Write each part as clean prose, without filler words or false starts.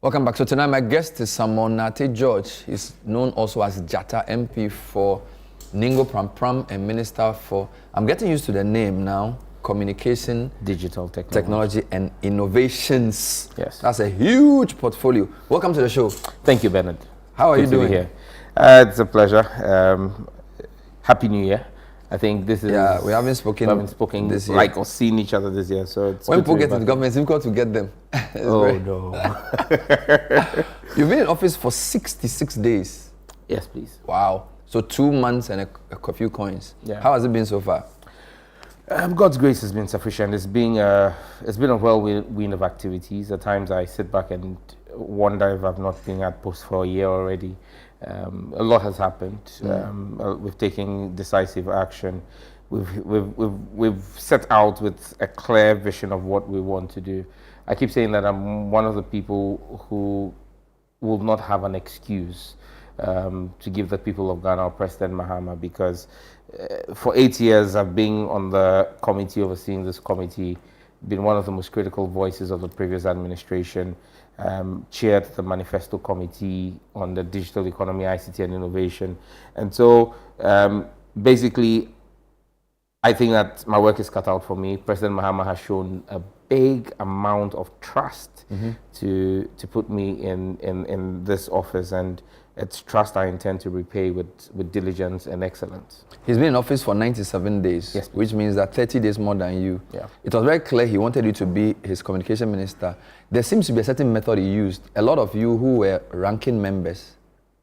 Welcome back. So tonight my guest is Samonate George. He's known also as Jata MP for Ningo Pram Pram and Minister for, I'm getting used to the name now, Communication, Digital Technology and Innovations. Yes. That's a huge portfolio. Welcome to the show. Thank you, Bernard. How are Good you doing? to be here. It's a pleasure. Happy New Year. I think this is... Yeah, we haven't spoken this year. Like or seen each other this year, so it's when people get into government, it's difficult to get them. No. You've been in office for 66 days. Yes, please. Wow. So 2 months and a few coins. Yeah. How has it been so far? God's grace has been sufficient. It's been a whirlwind of activities. At times I sit back and wonder if I've not been at post for a year already. A lot has happened. We've taken decisive action. We've set out with a clear vision of what we want to do. I keep saying that I'm one of the people who will not have an excuse to give the people of Ghana or President Mahama, because for 8 years I've been on the committee overseeing this committee, been one of the most critical voices of the previous administration, chaired the manifesto committee on the digital economy, ICT and innovation. And so basically I think that my work is cut out for me. President Mahama has shown a big amount of trust to put me in this office, and it's trust I intend to repay with diligence and excellence. He's been in office for 97 days, yes, which means that 30 days more than you. Yeah. It was very clear he wanted you to be his communication minister. There seems to be a certain method he used. A lot of you who were ranking members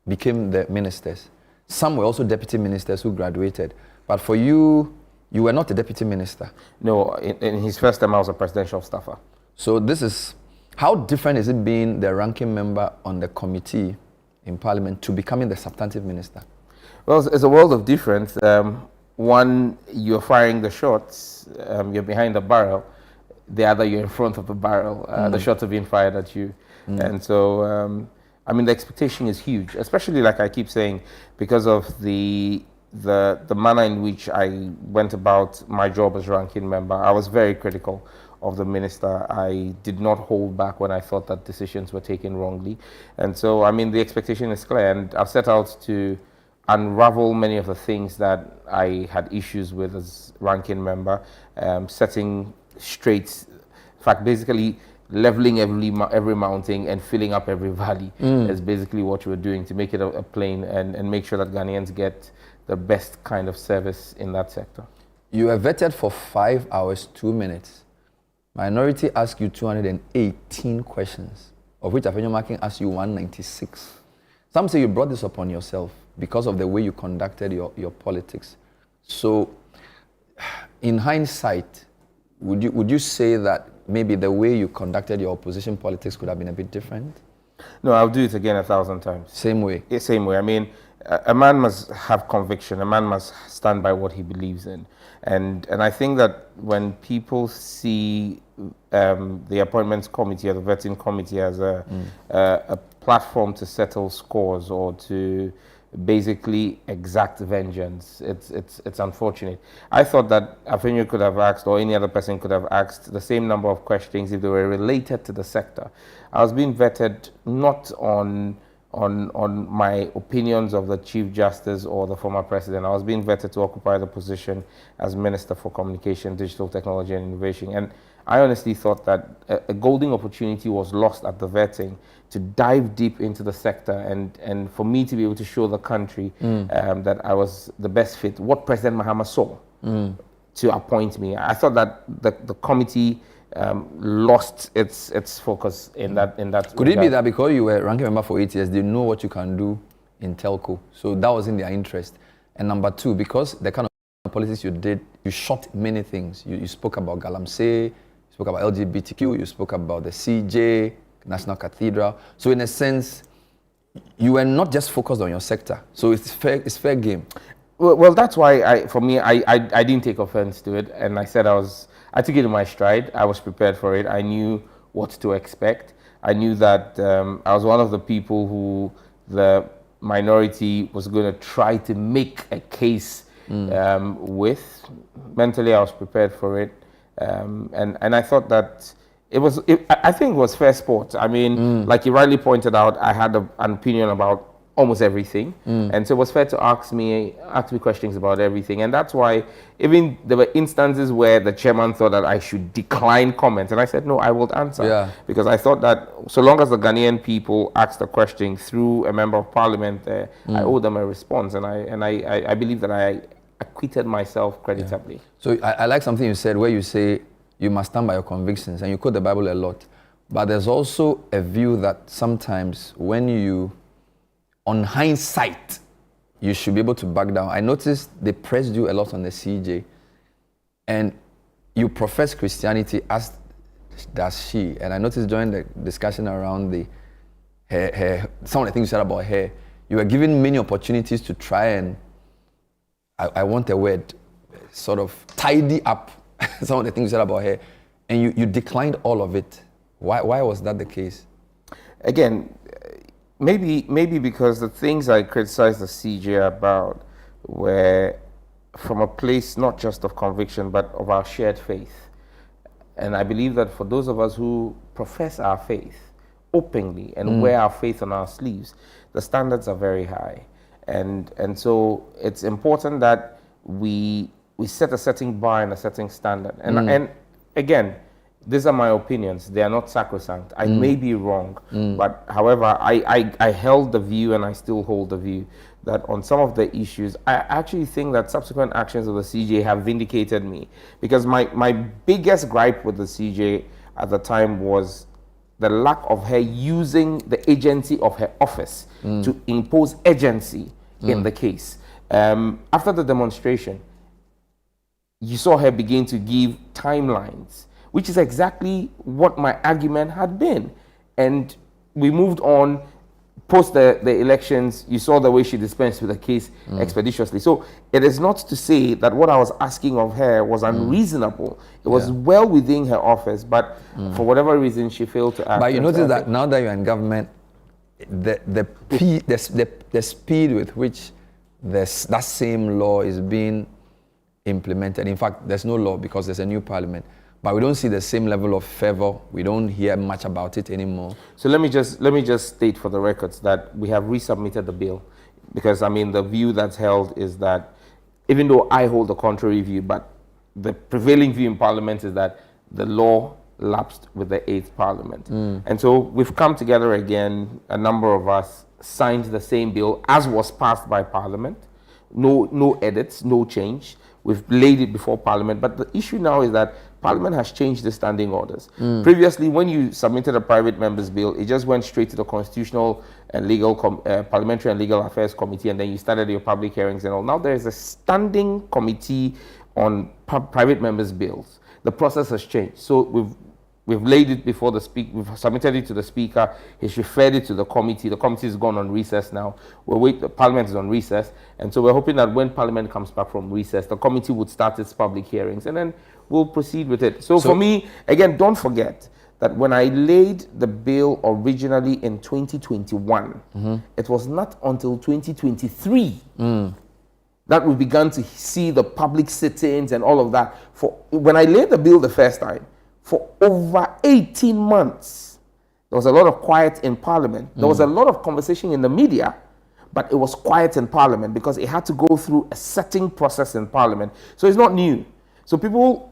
became the ministers. Some were also deputy ministers who graduated. But for you, you were not a deputy minister. No, in his first term I was a presidential staffer. So this is, how different is it being the ranking member on the committee in Parliament to becoming the substantive minister? Well, it's a world of difference. One, you're firing the shots, you're behind the barrel. The other, you're in front of the barrel. The shots are being fired at you. And so, I mean, the expectation is huge, especially, like I keep saying, because of the manner in which I went about my job as ranking member. I was very critical of the minister. I did not hold back when I thought that decisions were taken wrongly. And so, I mean, the expectation is clear, and I've set out to unravel many of the things that I had issues with as ranking member, setting straight, in fact, basically leveling every mountain and filling up every valley is basically what we're doing to make it a plain and make sure that Ghanaians get the best kind of service in that sector. You were vetted for 5 hours, 2 minutes. Minority asked you 218 questions, of which Afenyo Makin asked you 196. Some say you brought this upon yourself because of the way you conducted your politics. So, in hindsight, would you say that maybe the way you conducted your opposition politics could have been a bit different? No, I'll do it again 1,000 times. Same way? Yeah, same way. I mean, a man must have conviction. A man must stand by what he believes in. And I think that when people see the appointments committee or the vetting committee as a platform to settle scores or to basically exact vengeance, it's unfortunate. I thought that Afenyo could have asked, or any other person could have asked, the same number of questions if they were related to the sector. I was being vetted not on my opinions of the Chief Justice or the former President. I was being vetted to occupy the position as Minister for Communication, Digital Technology and Innovation. And I honestly thought that a golden opportunity was lost at the vetting to dive deep into the sector and for me to be able to show the country that I was the best fit, what President Mahama saw to appoint me. I thought that the committee lost its focus in that. Could it be that because you were ranking member for 8 years, they know what you can do in telco, so that was in their interest? And number two, because the kind of politics you did, you shot many things. You spoke about Galamsey, you spoke about LGBTQ, you spoke about the CJ, National Cathedral. So in a sense, you were not just focused on your sector. So it's fair game. Well, that's why I didn't take offense to it, and I said I took it in my stride. I was prepared for it. I knew what to expect. I knew that I was one of the people who the minority was going to try to make a case with. Mentally, I was prepared for it. And I thought that I think it was fair sport. I mean, like you rightly pointed out, I had an opinion about almost everything, and so it was fair to ask me questions about everything, and that's why even there were instances where the chairman thought that I should decline comment, and I said no, I will answer, because I thought that so long as the Ghanaian people asked a question through a member of parliament, I owe them a response, and I believe that I acquitted myself creditably. Yeah. So I like something you said where you say you must stand by your convictions, and you quote the Bible a lot. But there's also a view that sometimes when you, on hindsight, you should be able to back down. I noticed they pressed you a lot on the CJ, and you profess Christianity as does she. And I noticed during the discussion around the her some of the things you said about her, you were given many opportunities to try and, I want a word, sort of tidy up some of the things you said about her, and you declined all of it. Why was that the case? Again, maybe because the things I criticized the CJ about were from a place not just of conviction, but of our shared faith. And I believe that for those of us who profess our faith openly and wear our faith on our sleeves, the standards are very high. And so it's important that we set a certain bar and a certain standard. And again, these are my opinions. They are not sacrosanct. I may be wrong, but however, I held the view, and I still hold the view, that on some of the issues, I actually think that subsequent actions of the CJ have vindicated me. Because my biggest gripe with the CJ at the time was the lack of her using the agency of her office to impose agency in the case. After the demonstration, you saw her begin to give timelines, which is exactly what my argument had been. And we moved on. Post the elections, you saw the way she dispensed with the case expeditiously. So it is not to say that what I was asking of her was unreasonable. It was well within her office, but for whatever reason, she failed to act. But you notice that now that you're in government, the speed with which that same law is being implemented. In fact, there's no law because there's a new parliament. But we don't see the same level of fervor. We don't hear much about it anymore. So let me just state for the records that we have resubmitted the bill, because I mean the view that's held is that, even though I hold the contrary view, but the prevailing view in Parliament is that the law lapsed with the 8th Parliament. And so we've come together again. A number of us signed the same bill as was passed by Parliament. No edits, no change. We've laid it before Parliament, but the issue now is that Parliament has changed the standing orders. Previously, when you submitted a private member's bill, it just went straight to the Constitutional and Legal Parliamentary and Legal Affairs Committee, and then you started your public hearings and all. Now there is a standing committee on private members' bills. The process has changed. So we've laid it before the Speaker, we've submitted it to the Speaker, he's referred it to the committee has gone on recess now. The Parliament is on recess, and so we're hoping that when Parliament comes back from recess, the committee would start its public hearings, and then we'll proceed with it. So for me, again, don't forget that when I laid the bill originally in 2021, it was not until 2023 that we began to see the public sittings and all of that. When I laid the bill the first time, for over 18 months, there was a lot of quiet in Parliament. There was a lot of conversation in the media, but it was quiet in Parliament because it had to go through a setting process in Parliament. So it's not new. So people,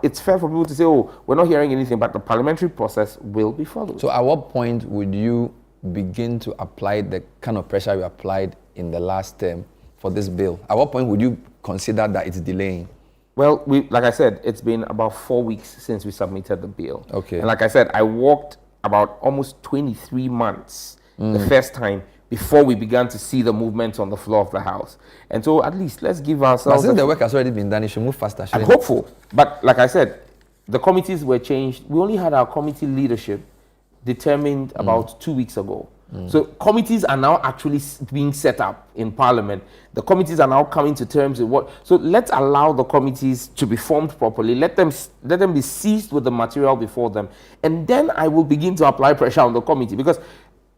it's fair for people to say, oh, we're not hearing anything, but the parliamentary process will be followed. So at what point would you begin to apply the kind of pressure you applied in the last term for this bill? At what point would you consider that it's delaying? Well, like I said, it's been about 4 weeks since we submitted the bill. Okay. And like I said, I walked about almost 23 months the first time before we began to see the movement on the floor of the House. And so at least let's give ourselves... But since the work has already been done, it should move faster. I'm hopeful. But like I said, the committees were changed. We only had our committee leadership determined about 2 weeks ago. So committees are now actually being set up in Parliament. The committees are now coming to terms with what... So let's allow the committees to be formed properly. Let them be seized with the material before them. And then I will begin to apply pressure on the committee. Because,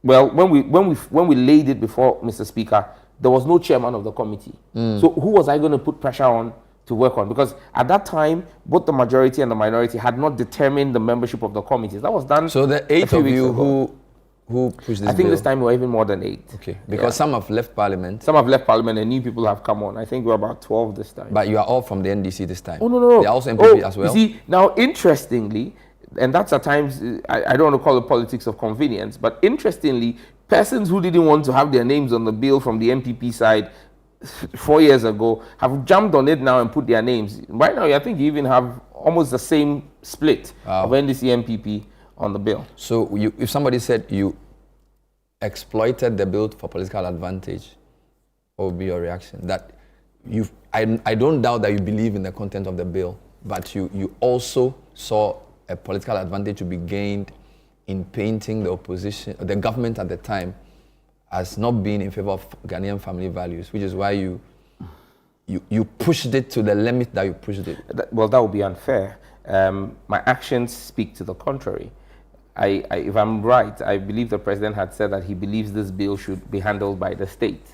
well, when we laid it before Mr. Speaker, there was no chairman of the committee. So who was I going to put pressure on to work on, because at that time both the majority and the minority had not determined the membership of the committees. That was done. So the 8 of you who pushed this I think bill? this time we were even more than 8. Okay, because some have left parliament. Some have left parliament and new people have come on. I think we're about 12 this time. But you are all from the NDC this time. Oh, no. They're also MPP as well. You see, now interestingly, and that's at times, I don't want to call it politics of convenience, but interestingly, persons who didn't want to have their names on the bill from the MPP side 4 years ago have jumped on it now and put their names. Right now, I think you even have almost the same split of NDC MPP on the bill. So if somebody said you exploited the bill for political advantage, what would be your reaction? That I don't doubt that you believe in the content of the bill, but you also saw a political advantage to be gained in painting the opposition, the government at the time, as not being in favor of Ghanaian family values, which is why you pushed it to the limit that you pushed it. Well, that would be unfair. My actions speak to the contrary. If I'm right, I believe the president had said that he believes this bill should be handled by the state.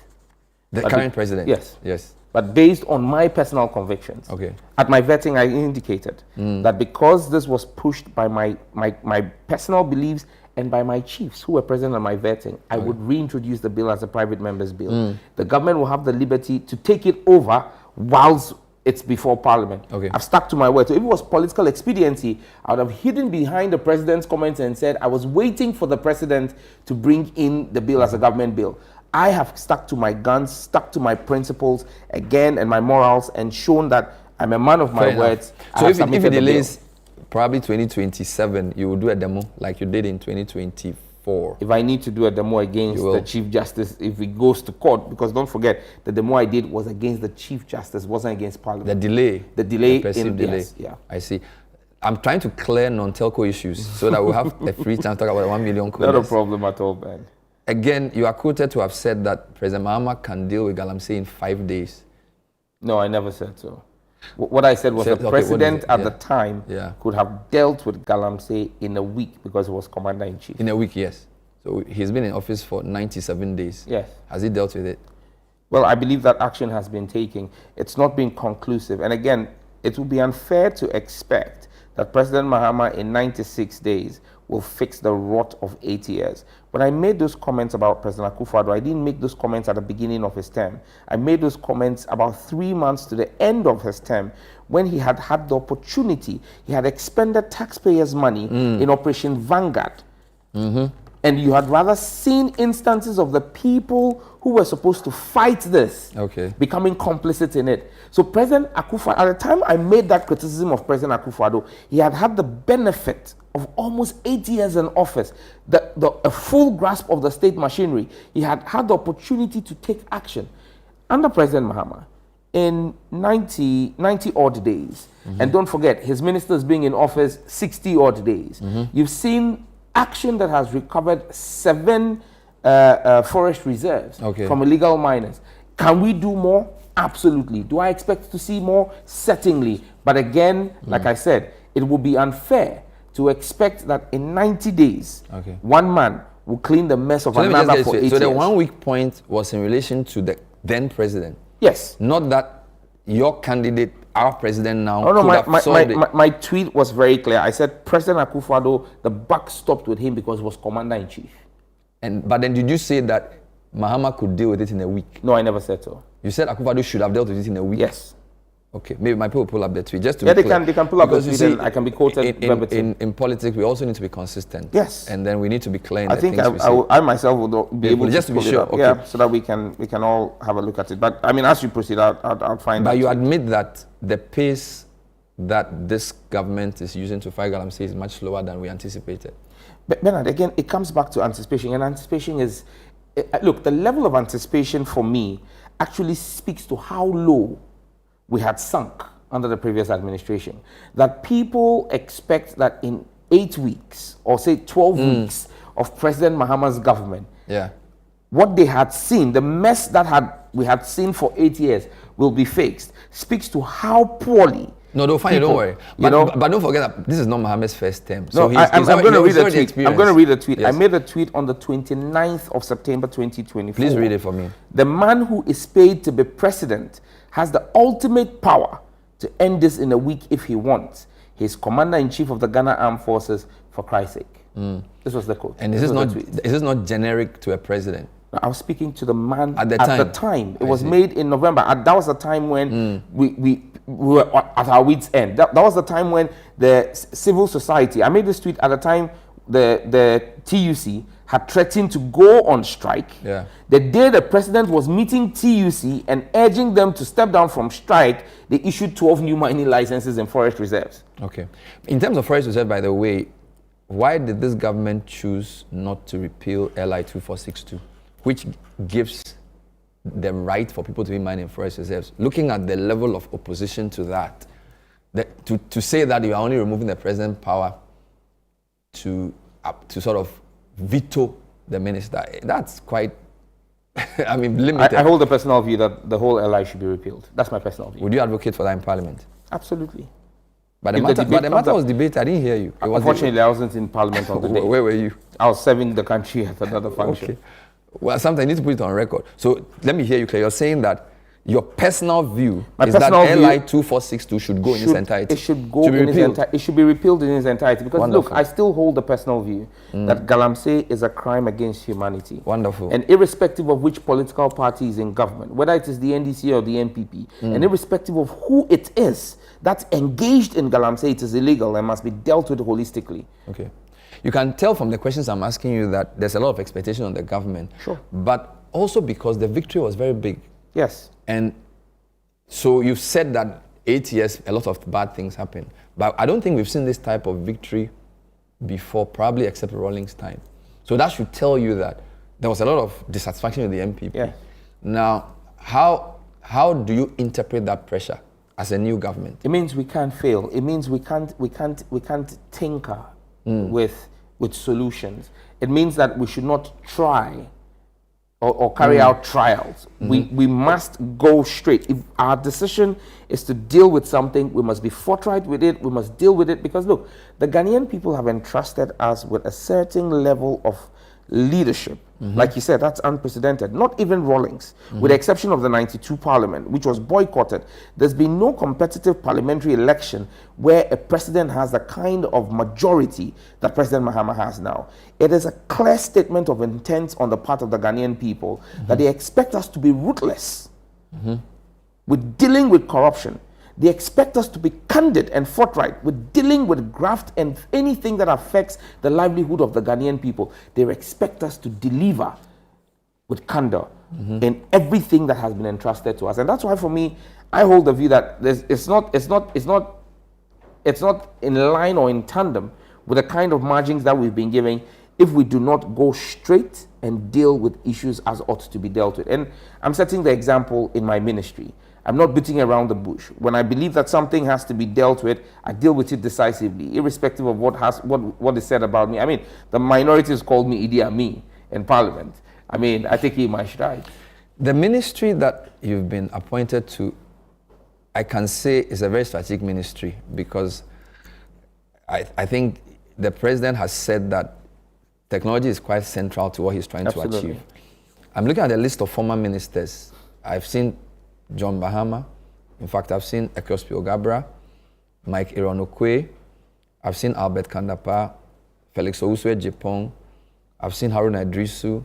The current president? Yes. But based on my personal convictions. Okay. At my vetting, I indicated that because this was pushed by my personal beliefs and by my chiefs who were present at my vetting, I would reintroduce the bill as a private member's bill. The government will have the liberty to take it over whilst it's before Parliament. Okay. I've stuck to my word. So if it was political expediency, I would have hidden behind the president's comments and said I was waiting for the president to bring in the bill as a government bill. I have stuck to my guns, stuck to my principles again and my morals, and shown that I'm a man of my words. So if it delays probably 2027, you will do a demo like you did in 2024. If I need to do a demo against the Chief Justice, if it goes to court, because don't forget, the demo I did was against the Chief Justice, wasn't against Parliament. The delay, delay. Yes, yeah. I see. I'm trying to clear non-telco issues so that we'll have a free time to talk about 1 million coders. Not a problem at all, Ben. Again, you are quoted to have said that President Mahama can deal with Galamsey in 5 days. No, I never said so. What I said was the president at the time could have dealt with Galamsey in a week because he was commander-in-chief. In a week, yes. So he's been in office for 97 days. Yes. Has he dealt with it? Well, I believe that action has been taken. It's not been conclusive. And again, it would be unfair to expect that President Mahama in 96 days will fix the rot of 8 years. When I made those comments about President Akufo-Addo, I didn't make those comments at the beginning of his term. I made those comments about 3 months to the end of his term, when he had had the opportunity. He had expended taxpayers' money in Operation Vanguard. And you had rather seen instances of the people who were supposed to fight this becoming complicit in it. So President Akufo, at the time I made that criticism of President Akufo-Addo, he had had the benefit of almost 8 years in office, a full grasp of the state machinery. He had had the opportunity to take action. Under President Mahama, in 90 odd days, and don't forget, his ministers being in office 60 odd days, you've seen action that has recovered 7 forest reserves from illegal miners. Can we do more? Absolutely. Do I expect to see more? Certainly. But again, like I said, it would be unfair to expect that in 90 days, one man will clean the mess of another for 8 years. So the 1 week point was in relation to the then president? Yes. Not that your candidate, our president now, my tweet was very clear. I said President Akufo-Addo, the buck stopped with him because he was commander-in-chief. But then did you say that Mahama could deal with it in a week? No, I never said so. You said Akufo-Addo should have dealt with it in a week? Yes. Okay, maybe my people pull up the tweet just to be clear. They can pull up the tweet and I can be quoted verbatim. In politics, we also need to be consistent. Yes. And then we need to be clear in I think I myself will be able just to be sure. Okay. Yeah, so that we can all have a look at it. But I mean, as you proceed, I'll find out. But you admit that the pace that this government is using to fight Galamsey is much slower than we anticipated. But Bernard, again, it comes back to anticipation. And anticipation is, look, the level of anticipation for me actually speaks to how low we had sunk under the previous administration. That people expect that in 8 weeks, or say 12 weeks of President Mahama's government, what they had seen, the mess that we had seen for 8 years will be fixed, speaks to how poorly. No, don't worry. But don't forget that this is not Mahama's first term. So I'm going to read a tweet. I'm going to read a tweet. Yes. I made a tweet on the 29th of September 2024. Please read it for me. The man who is paid to be president has the ultimate power to end this in a week if he wants. He's commander-in-chief of the Ghana Armed Forces, for Christ's sake. This was the quote. And is this not generic to a president? I was speaking to the man at the time. It was made in November. That was the time when we were at our wits' end. That was the time when the civil society, I made this tweet at the time, the TUC had threatened to go on strike. Yeah. The day the president was meeting TUC and urging them to step down from strike, they issued 12 new mining licenses in forest reserves. Okay. In terms of forest reserve, by the way, why did this government choose not to repeal LI 2462, which gives the right for people to be mining forest reserves? Looking at the level of opposition to that, to say that you are only removing the president's power to sort of veto the minister, that's quite, I mean, limited. I hold the personal view that the whole LI should be repealed. That's my personal view. Would you advocate for that in Parliament? Absolutely. But the matter was debated. I didn't hear you. Unfortunately, I wasn't in Parliament on the day. Where were you? I was serving the country at another function. Okay. Well, sometimes I need to put it on record. So let me hear you clear. You're saying that your personal view is that LI 2462 should go in its entirety. It should go in its entirety. It should be repealed in its entirety. Because Wonderful. look, I still hold the personal view that Galamsey is a crime against humanity. Wonderful. And irrespective of which political party is in government, whether it is the NDC or the NPP, and irrespective of who it is that's engaged in Galamsey, it is illegal and must be dealt with holistically. Okay. You can tell from the questions I'm asking you that there's a lot of expectation on the government. Sure. But also because the victory was very big. Yes. And so you've said that 8 years, a lot of bad things happened. But I don't think we've seen this type of victory before, probably except Rawlings' time. So that should tell you that there was a lot of dissatisfaction with the MPP. Yeah. Now, how do you interpret that pressure as a new government? It means we can't fail. It means we can't tinker with solutions. It means that we should not try or carry out trials. We must go straight. If our decision is to deal with something, we must be forthright with it. We must deal with it because look, the Ghanaian people have entrusted us with a certain level of leadership. Like you said, that's unprecedented. Not even Rawlings, with the exception of the 92 Parliament, which was boycotted. There's been no competitive parliamentary election where a president has the kind of majority that President Mahama has now. It is a clear statement of intent on the part of the Ghanaian people that they expect us to be ruthless with dealing with corruption. They expect us to be candid and forthright with dealing with graft and anything that affects the livelihood of the Ghanaian people. They expect us to deliver with candor in everything that has been entrusted to us. And that's why, for me, I hold the view that it's not in line or in tandem with the kind of margins that we've been giving if we do not go straight and deal with issues as ought to be dealt with. And I'm setting the example in my ministry. I'm not beating around the bush. When I believe that something has to be dealt with, I deal with it decisively, irrespective of what is said about me. I mean, the minorities called me Idi Amin in Parliament. I mean, I take it in my stride. The ministry that you've been appointed to, I can say, is a very strategic ministry because I think the president has said that technology is quite central to what he's trying to achieve. I'm looking at the list of former ministers. I've seen John Bahama. In fact, I've seen Ekospi Ogabra, Mike Ironokwe. I've seen Albert Kandapa, Felix Owuswe Jepong. I've seen Haruna Idrisu.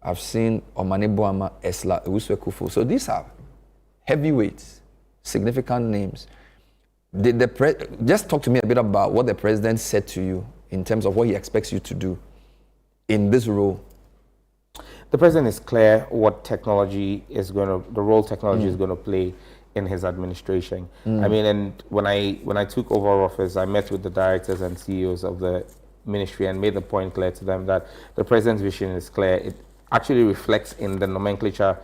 I've seen Omane Boama, Esla Owuswe Kufu. So these are heavyweights, significant names. Just talk to me a bit about what the president said to you in terms of what he expects you to do in this role. The president is clear what technology is the role technology is going to play in his administration. I mean, and when I took over office, I met with the directors and CEOs of the ministry and made the point clear to them that the president's vision is clear. It actually reflects in the nomenclature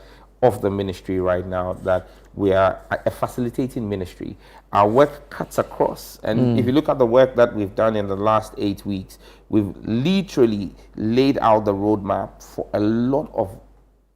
of the ministry right now that we are a facilitating ministry. Our work cuts across. And if you look at the work that we've done in the last 8 weeks, we've literally laid out the roadmap for a lot of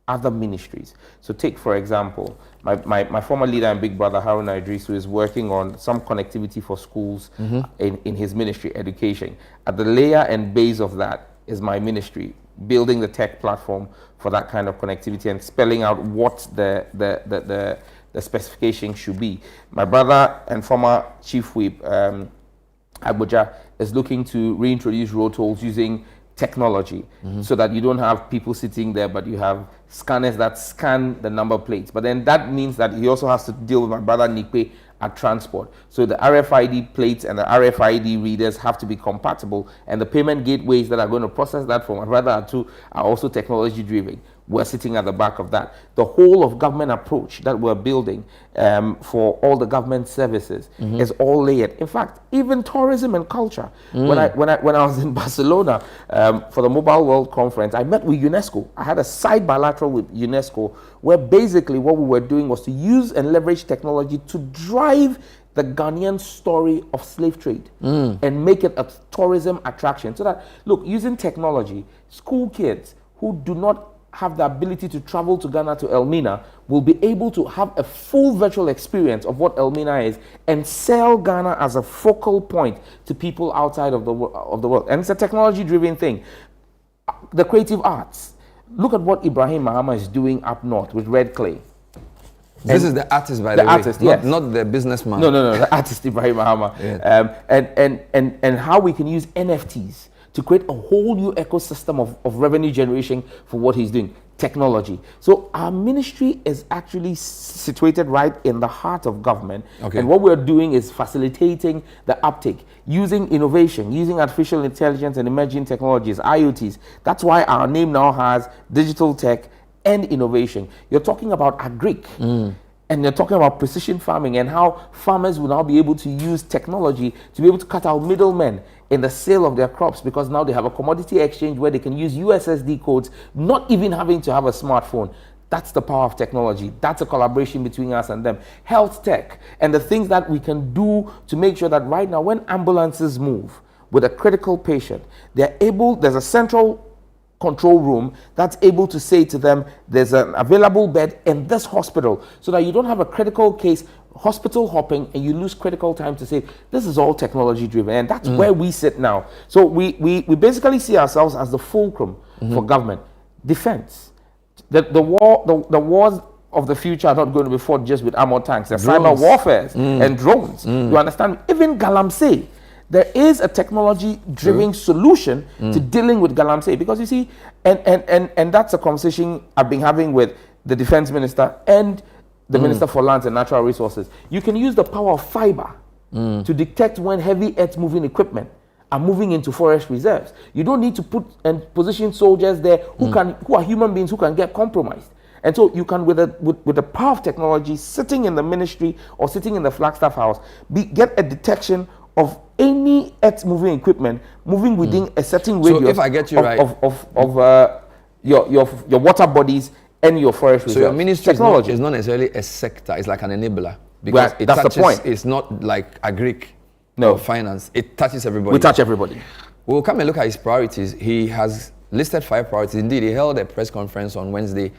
other ministries. So take, for example, my former leader and big brother, Haruna Idrisu, is working on some connectivity for schools in his ministry, education. At the layer and base of that is my ministry, building the tech platform for that kind of connectivity and spelling out what the the specification should be. My brother and former Chief Whip, Abuja, is looking to reintroduce road tolls using technology, so that you don't have people sitting there, but you have scanners that scan the number plates. But then that means that he also has to deal with my brother Nikwe at transport. So the RFID plates and the RFID readers have to be compatible, and the payment gateways that are going to process that for my brother Atu are also technology driven. We're sitting at the back of that. The whole of government approach that we're building for all the government services is all layered. In fact, even tourism and culture. When I was in Barcelona for the Mobile World Conference, I met with UNESCO. I had a side bilateral with UNESCO, where basically what we were doing was to use and leverage technology to drive the Ghanaian story of slave trade and make it a tourism attraction. So that, look, using technology, school kids who do not have the ability to travel to Ghana to Elmina will be able to have a full virtual experience of what Elmina is and sell Ghana as a focal point to people outside of the world. And it's a technology-driven thing. The creative arts. Look at what Ibrahim Mahama is doing up north with red clay. This is the artist, by the way. The artist, yes. Not the businessman. No, the artist Ibrahim Mahama. Yeah. And how we can use NFTs to create a whole new ecosystem of revenue generation for what he's doing, technology. So our ministry is actually situated right in the heart of government. Okay. And what we're doing is facilitating the uptake, using innovation, using artificial intelligence and emerging technologies, IoTs. That's why our name now has digital tech and innovation. You're talking about agric. And you're talking about precision farming and how farmers will now be able to use technology to be able to cut out middlemen in the sale of their crops, because now they have a commodity exchange where they can use USSD codes, not even having to have a smartphone. That's the power of technology. That's a collaboration between us and them. Health tech and the things that we can do to make sure that right now when ambulances move with a critical patient, there's a central control room that's able to say to them, there's an available bed in this hospital, so that you don't have a critical case hospital hopping and you lose critical time to say, this is all technology driven. And that's where we sit now. So we basically see ourselves as the fulcrum for government. Defense. The wars of the future are not going to be fought just with armored tanks. There's cyber warfare and drones. You understand? Even Galamsey. There is a technology-driven solution to dealing with Galamsey, because you see, and that's a conversation I've been having with the defense minister and the minister for lands and natural resources. You can use the power of fiber to detect when heavy earth-moving equipment are moving into forest reserves. You don't need to put and position soldiers there who are human beings who can get compromised. And so you can, with the power of technology, sitting in the ministry or sitting in the Flagstaff House, get a detection of any earth-moving equipment moving within a certain radius. So if I get you right, of your water bodies and your forest reserves. So your ministry is not necessarily a sector; it's like an enabler, because that's the point. It's not like agric, no, or finance. It touches everybody. We touch everybody. We'll come and look at his priorities. He has listed 5 priorities. Indeed, he held a press conference on Wednesday,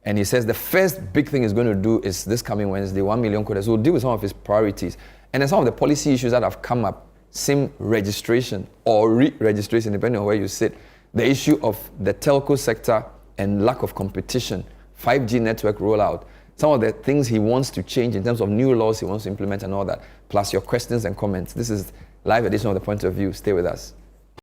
and he says the first big thing he's going to do is this coming Wednesday, 1 million quotas. So we'll deal with some of his priorities. And then some of the policy issues that have come up, SIM registration or re-registration, depending on where you sit, the issue of the telco sector and lack of competition, 5G network rollout, some of the things he wants to change in terms of new laws he wants to implement and all that, plus your questions and comments. This is live edition of The Point of View. Stay with us.